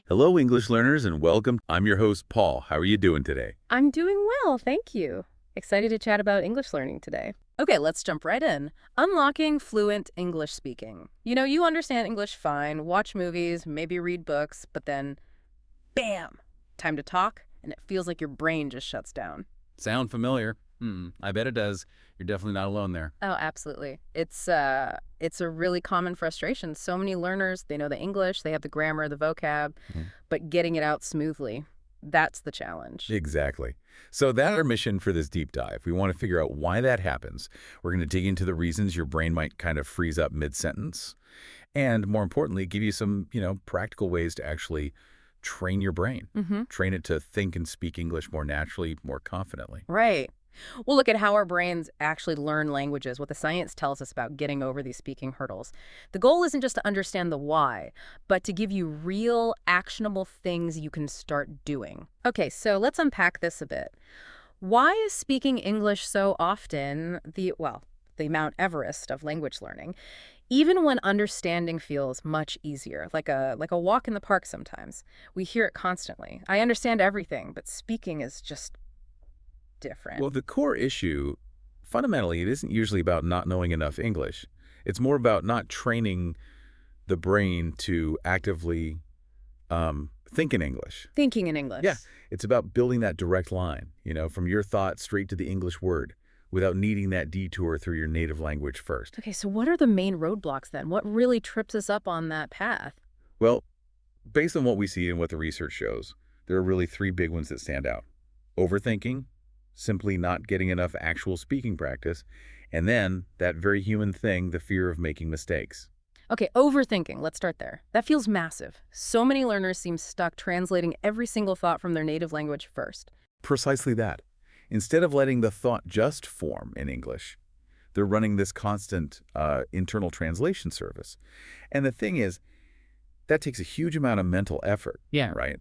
Hello, English learners, and welcome. I'm your host, Paul. How are you doing today? I'm doing well, thank you. Excited to chat about English learning today. Okay, let's jump right in. Unlocking fluent English speaking. You understand English fine, watch movies, maybe read books, but then, bam, time to talk, and it feels like your brain just shuts down. Sound familiar? I bet it does. You're definitely not alone there. Oh, absolutely. It's a really common frustration. So many learners, they know the English, they have the grammar, the vocab, Mhm. but getting it out smoothly, that's the challenge. Exactly. So that's our mission for this deep dive. We want to figure out why that happens. We're going to dig into the reasons your brain might kind of freeze up mid-sentence, and more importantly, give you some, practical ways to actually train your brain. Train it to think and speak English more naturally, more confidently. Right. We'll look at how our brains actually learn languages, what the science tells us about getting over these speaking hurdles. The goal isn't just to understand the why, but to give you real, actionable things you can start doing. Okay, so let's unpack this a bit. Why is speaking English so often the Mount Everest of language learning, even when understanding feels much easier, like a walk in the park sometimes? We hear it constantly. I understand everything, but speaking is just different. Well, the core issue, fundamentally, it isn't usually about not knowing enough English. It's more about not training the brain to actively think in English. Thinking in English. Yeah, it's about building that direct line, from your thought straight to the English word without needing that detour through your native language first. Okay, so what are the main roadblocks then? What really trips us up on that path? Well, based on what we see and what the research shows, there are really three big ones that stand out. Overthinking, simply not getting enough actual speaking practice, and then that very human thing, the fear of making mistakes. Okay, overthinking. Let's start there. That feels massive. So many learners seem stuck translating every single thought from their native language first. Precisely that. Instead of letting the thought just form in English, they're running this constant internal translation service. And the thing is, that takes a huge amount of mental effort, Yeah. right?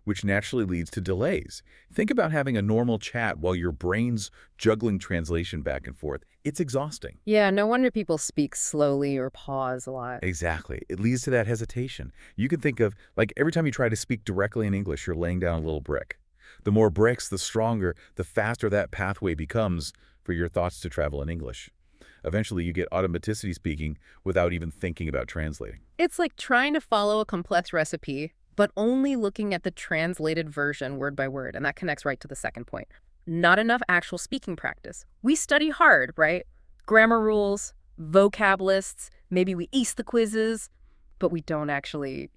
Which naturally leads to delays. Think about having a normal chat while your brain's juggling translation back and forth. It's exhausting. Yeah, no wonder people speak slowly or pause a lot. Exactly. It leads to that hesitation. You can think of, like, every time you try to speak directly in English, you're laying down a little brick. The more bricks, the stronger, the faster that pathway becomes for your thoughts to travel in English. Eventually, you get automaticity speaking without even thinking about translating. It's like trying to follow a complex recipe, but only looking at the translated version word by word, and that connects right to the second point. Not enough actual speaking practice. We study hard, right? Grammar rules, vocab lists, maybe we ace the quizzes, but we don't actually,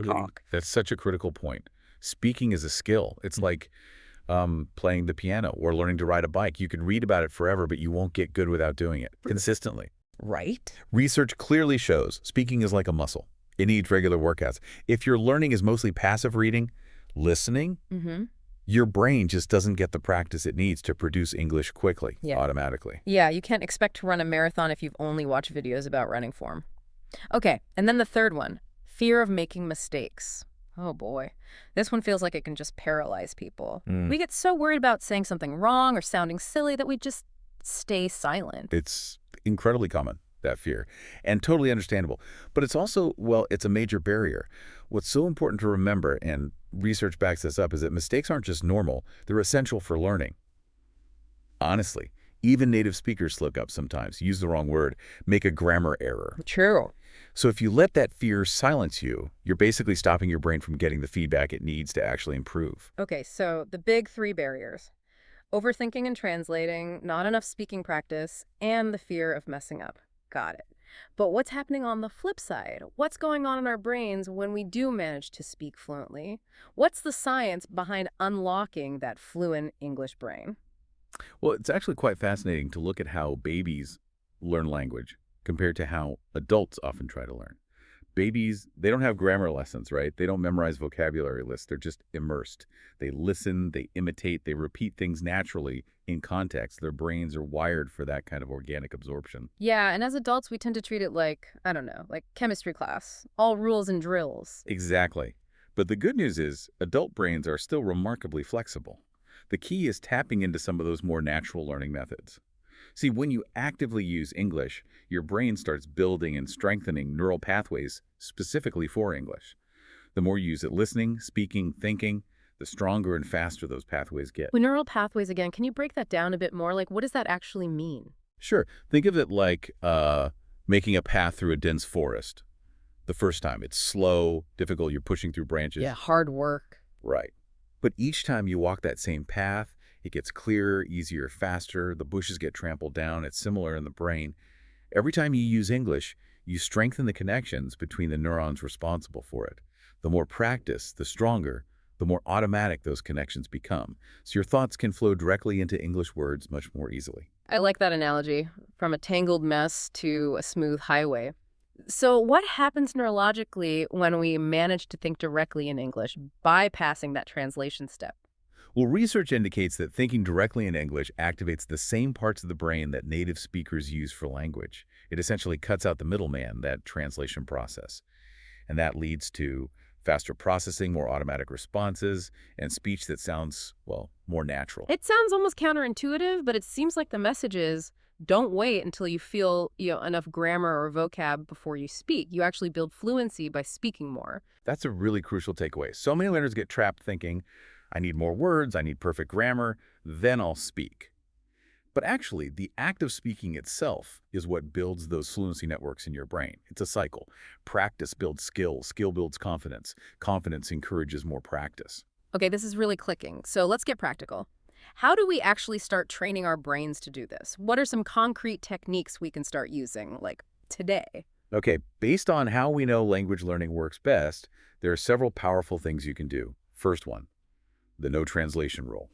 talk. That's such a critical point. Speaking is a skill. It's like playing the piano or learning to ride a bike. You can read about it forever, but you won't get good without doing it consistently. Right? Research clearly shows speaking is like a muscle. It needs regular workouts. If your learning is mostly passive reading, listening, Mm-hmm. your brain just doesn't get the practice it needs to produce English quickly, Yeah. automatically. Yeah, you can't expect to run a marathon if you've only watched videos about running form. Okay, and then the third one, fear of making mistakes. Oh boy, this one feels like it can just paralyze people. We get so worried about saying something wrong or sounding silly that we just stay silent. It's incredibly common, that fear, and totally understandable. But it's also, well, it's a major barrier. What's so important to remember, and research backs this up, is that mistakes aren't just normal, they're essential for learning. Honestly, even native speakers slip up sometimes, use the wrong word, make a grammar error. True. So if you let that fear silence you, you're basically stopping your brain from getting the feedback it needs to actually improve. Okay, so the big three barriers. Overthinking and translating, not enough speaking practice, and the fear of messing up. Got it. But what's happening on the flip side? What's going on in our brains when we do manage to speak fluently? What's the science behind unlocking that fluent English brain? Well, it's actually quite fascinating to look at how babies learn language compared to how adults often try to learn. Babies, they don't have grammar lessons, right? They don't memorize vocabulary lists. They're just immersed. They listen, they imitate, they repeat things naturally in context. Their brains are wired for that kind of organic absorption. Yeah, and as adults, we tend to treat it like, I don't know, like chemistry class. All rules and drills. Exactly. But the good news is adult brains are still remarkably flexible. The key is tapping into some of those more natural learning methods. See, when you actively use English, your brain starts building and strengthening neural pathways specifically for English. The more you use it listening, speaking, thinking, the stronger and faster those pathways get. With neural pathways again, can you break that down a bit more? Like, what does that actually mean? Sure, think of it like making a path through a dense forest. The first time, it's slow, difficult, you're pushing through branches. Yeah, hard work. Right. But each time you walk that same path, it gets clearer, easier, faster, the bushes get trampled down. It's similar in the brain. Every time you use English, you strengthen the connections between the neurons responsible for it. The more practice, the stronger, the more automatic those connections become. So your thoughts can flow directly into English words much more easily. I like that analogy, from a tangled mess to a smooth highway. So what happens neurologically when we manage to think directly in English, bypassing that translation step? Well, research indicates that thinking directly in English activates the same parts of the brain that native speakers use for language. It essentially cuts out the middleman, that translation process. And that leads to faster processing, more automatic responses, and speech that sounds, well, more natural. It sounds almost counterintuitive, but it seems like the message is don't wait until you feel, enough grammar or vocab before you speak. You actually build fluency by speaking more. That's a really crucial takeaway. So many learners get trapped thinking, I need more words, I need perfect grammar, then I'll speak. But actually, the act of speaking itself is what builds those fluency networks in your brain. It's a cycle. Practice builds skill, skill builds confidence, confidence encourages more practice. Okay, this is really clicking. So let's get practical. How do we actually start training our brains to do this? What are some concrete techniques we can start using, like today? Okay, based on how we know language learning works best, there are several powerful things you can do. First one, the no translation rule.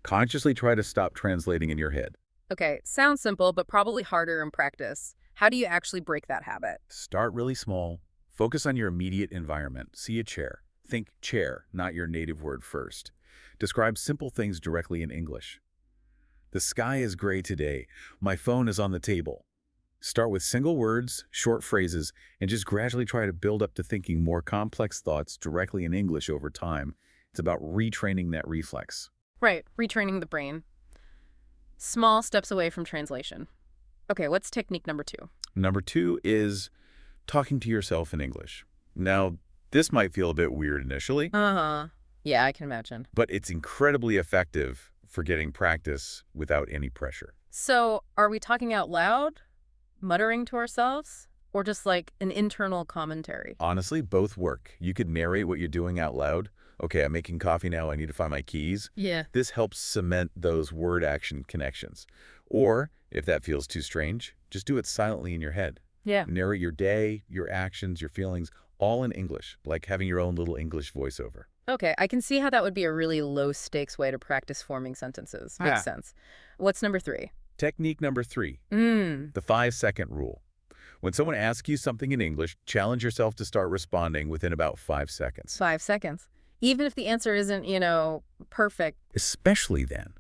Consciously try to stop translating in your head. Okay, sounds simple, but probably harder in practice. How do you actually break that habit? Start really small. Focus on your immediate environment. See a chair. Think chair, not your native word first. Describe simple things directly in English. The sky is gray today. My phone is on the table. Start with single words, short phrases, and just gradually try to build up to thinking more complex thoughts directly in English over time. It's about retraining that reflex. Right, retraining the brain. Small steps away from translation. Okay, what's technique number 2? Number 2 is talking to yourself in English. Now, this might feel a bit weird initially, Uh-huh. Yeah, I can imagine. but it's incredibly effective for getting practice without any pressure. So, are we talking out loud, muttering to ourselves, or just like an internal commentary? Honestly, both work. You could narrate what you're doing out loud. Okay, I'm making coffee now. I need to find my keys. Yeah. This helps cement those word-action connections. Or, if that feels too strange, just do it silently in your head. Yeah. Narrate your day, your actions, your feelings, all in English, like having your own little English voiceover. Okay, I can see how that would be a really low-stakes way to practice forming sentences. Yeah. Makes sense. What's number 3? Technique number 3, Mm. the 5-second rule. When someone asks you something in English, challenge yourself to start responding within about 5 seconds. 5 seconds. Even if the answer isn't, perfect. Especially then.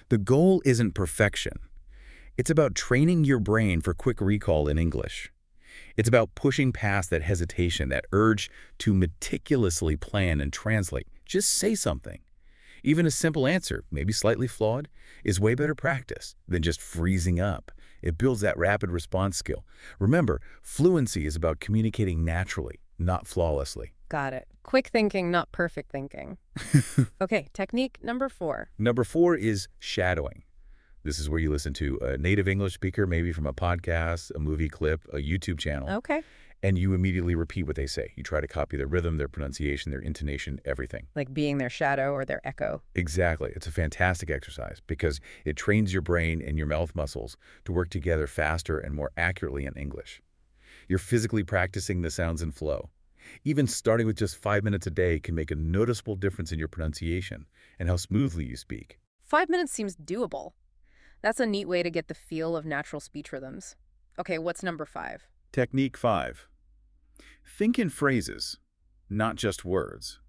The goal isn't perfection. It's about training your brain for quick recall in English. It's about pushing past that hesitation, that urge to meticulously plan and translate. Just say something. Even a simple answer, maybe slightly flawed, is way better practice than just freezing up. It builds that rapid response skill. Remember, fluency is about communicating naturally, not flawlessly. Got it. Quick thinking, not perfect thinking. Okay, technique number 4. Number 4 is shadowing. This is where you listen to a native English speaker, maybe from a podcast, a movie clip, a YouTube channel, Okay. and you immediately repeat what they say. You try to copy their rhythm, their pronunciation, their intonation, everything. Like being their shadow or their echo. Exactly. It's a fantastic exercise because it trains your brain and your mouth muscles to work together faster and more accurately in English. You're physically practicing the sounds and flow. Even starting with just 5 minutes a day can make a noticeable difference in your pronunciation and how smoothly you speak. 5 minutes seems doable. That's a neat way to get the feel of natural speech rhythms. Okay, what's number 5? Technique 5. Think in phrases, not just words.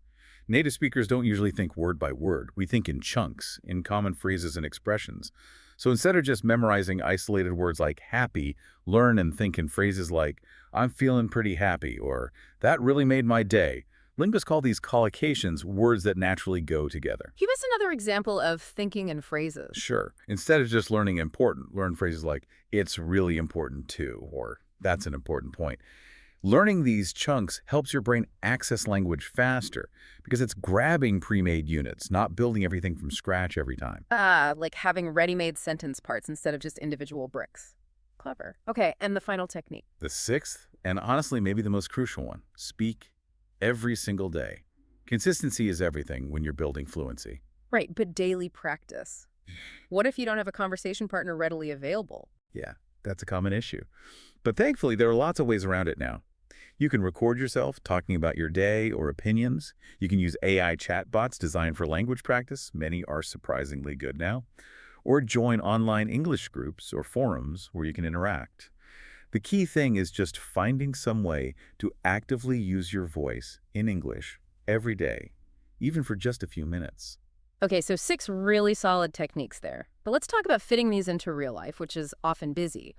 Native speakers don't usually think word by word. We think in chunks, in common phrases and expressions. So instead of just memorizing isolated words like happy, learn and think in phrases like, I'm feeling pretty happy, or that really made my day. Linguists call these collocations words that naturally go together. Give us another example of thinking in phrases. Sure. Instead of just learning important, learn phrases like, it's really important too, or that's an important point. Learning these chunks helps your brain access language faster because it's grabbing pre-made units, not building everything from scratch every time. Ah, like having ready-made sentence parts instead of just individual bricks. Clever. Okay, and the final technique. The sixth, and honestly maybe the most crucial one, speak every single day. Consistency is everything when you're building fluency. Right, but daily practice. What if you don't have a conversation partner readily available? Yeah, that's a common issue. But thankfully, there are lots of ways around it now. You can record yourself talking about your day or opinions. You can use AI chatbots designed for language practice. Many are surprisingly good now. Or join online English groups or forums where you can interact. The key thing is just finding some way to actively use your voice in English every day, even for just a few minutes. Okay, so 6 really solid techniques there. But let's talk about fitting these into real life, which is often busy.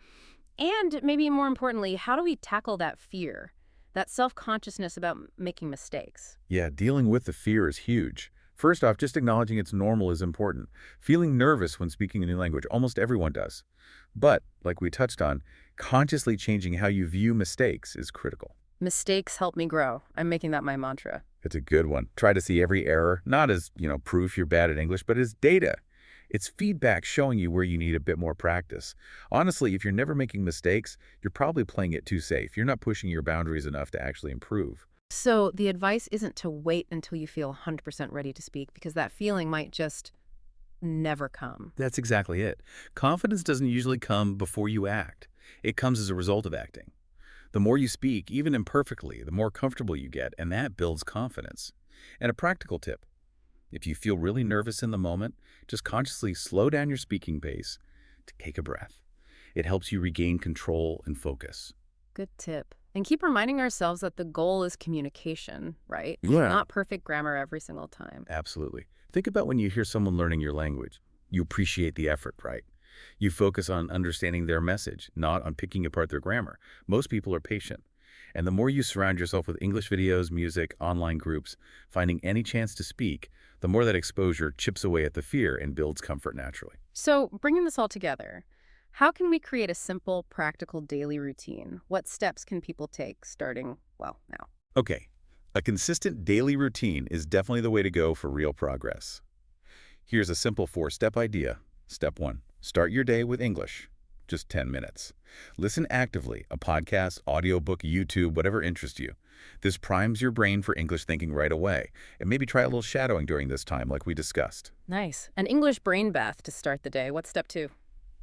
And maybe more importantly, how do we tackle that fear, that self-consciousness about making mistakes? Yeah, dealing with the fear is huge. First off, just acknowledging it's normal is important. Feeling nervous when speaking a new language, almost everyone does. But, like we touched on, consciously changing how you view mistakes is critical. Mistakes help me grow. I'm making that my mantra. It's a good one. Try to see every error, not as, proof you're bad at English, but as data. It's feedback showing you where you need a bit more practice. Honestly, if you're never making mistakes, you're probably playing it too safe. You're not pushing your boundaries enough to actually improve. So the advice isn't to wait until you feel 100% ready to speak, because that feeling might just never come. That's exactly it. Confidence doesn't usually come before you act. It comes as a result of acting. The more you speak, even imperfectly, the more comfortable you get, and that builds confidence. And a practical tip: if you feel really nervous in the moment, just consciously slow down your speaking pace to take a breath. It helps you regain control and focus. Good tip. And keep reminding ourselves that the goal is communication, right? Yeah. Not perfect grammar every single time. Absolutely. Think about when you hear someone learning your language. You appreciate the effort, right? You focus on understanding their message, not on picking apart their grammar. Most people are patient. And the more you surround yourself with English videos, music, online groups, finding any chance to speak, the more that exposure chips away at the fear and builds comfort naturally. So, bringing this all together, how can we create a simple, practical daily routine? What steps can people take starting, well, now? Okay, a consistent daily routine is definitely the way to go for real progress. Here's a simple 4-step idea. Step 1. Start your day with English. Just 10 minutes. Listen actively, a podcast, audiobook, YouTube, whatever interests you. This primes your brain for English thinking right away. And maybe try a little shadowing during this time like we discussed. Nice. An English brain bath to start the day. What's step 2?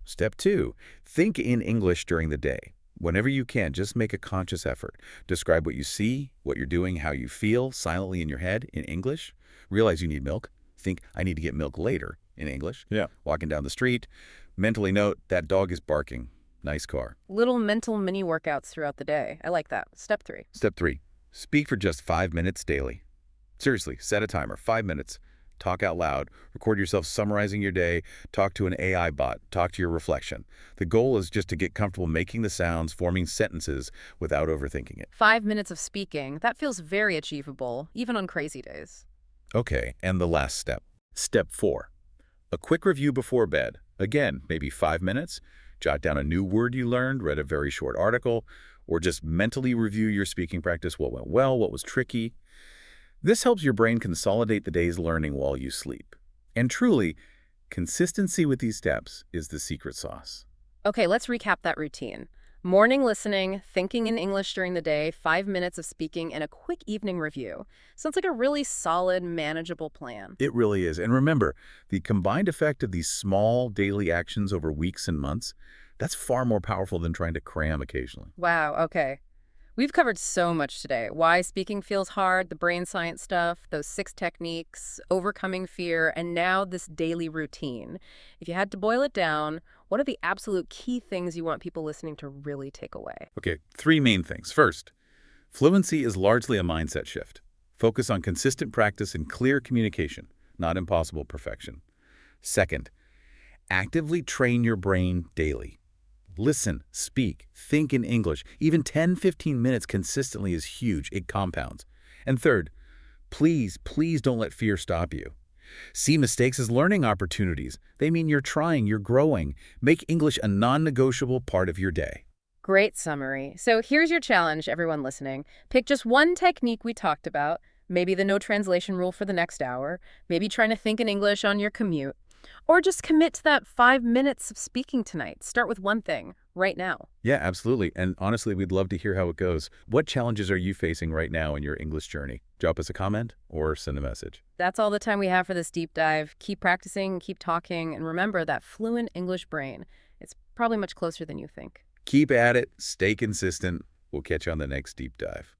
Step 2. Think in English during the day. Whenever you can, just make a conscious effort. Describe what you see, what you're doing, how you feel, silently in your head in English. Realize you need milk. Think, I need to get milk later in English. Yeah. Walking down the street. Mentally note, that dog is barking. Nice car. Little mental mini workouts throughout the day. I like that. Step 3. Step 3. Speak for just 5 minutes daily. Seriously, set a timer, 5 minutes. Talk out loud. Record yourself summarizing your day. Talk to an AI bot. Talk to your reflection. The goal is just to get comfortable making the sounds, forming sentences without overthinking it. 5 minutes of speaking. That feels very achievable, even on crazy days. Okay, and the last step. Step 4. A quick review before bed. Again, maybe 5 minutes. Jot down a new word you learned, read a very short article, or just mentally review your speaking practice, what went well, what was tricky. This helps your brain consolidate the day's learning while you sleep. And truly, consistency with these steps is the secret sauce. Okay, let's recap that routine. Morning listening, thinking in English during the day, 5 minutes of speaking, and a quick evening review. Sounds like a really solid, manageable plan. It really is. And remember, the combined effect of these small daily actions over weeks and months, that's far more powerful than trying to cram occasionally. Wow, okay. We've covered so much today. Why speaking feels hard, the brain science stuff, those 6 techniques, overcoming fear, and now this daily routine. If you had to boil it down, what are the absolute key things you want people listening to really take away? Okay, 3 main things. First, fluency is largely a mindset shift. Focus on consistent practice and clear communication, not impossible perfection. Second, actively train your brain daily. Listen, speak, think in English. Even 10-15 minutes consistently is huge. It compounds. And third, please don't let fear stop you. See mistakes as learning opportunities. They mean you're trying, you're growing. Make English a non-negotiable part of your day. Great summary. So here's your challenge, everyone listening. Pick just one technique we talked about, maybe the no translation rule for the next hour, maybe trying to think in English on your commute, or just commit to that 5 minutes of speaking tonight. Start with one thing right now. Yeah, absolutely. And honestly, we'd love to hear how it goes. What challenges are you facing right now in your English journey? Drop us a comment or send a message. That's all the time we have for this deep dive. Keep practicing, keep talking, and remember that fluent English brain. It's probably much closer than you think. Keep at it. Stay consistent. We'll catch you on the next deep dive.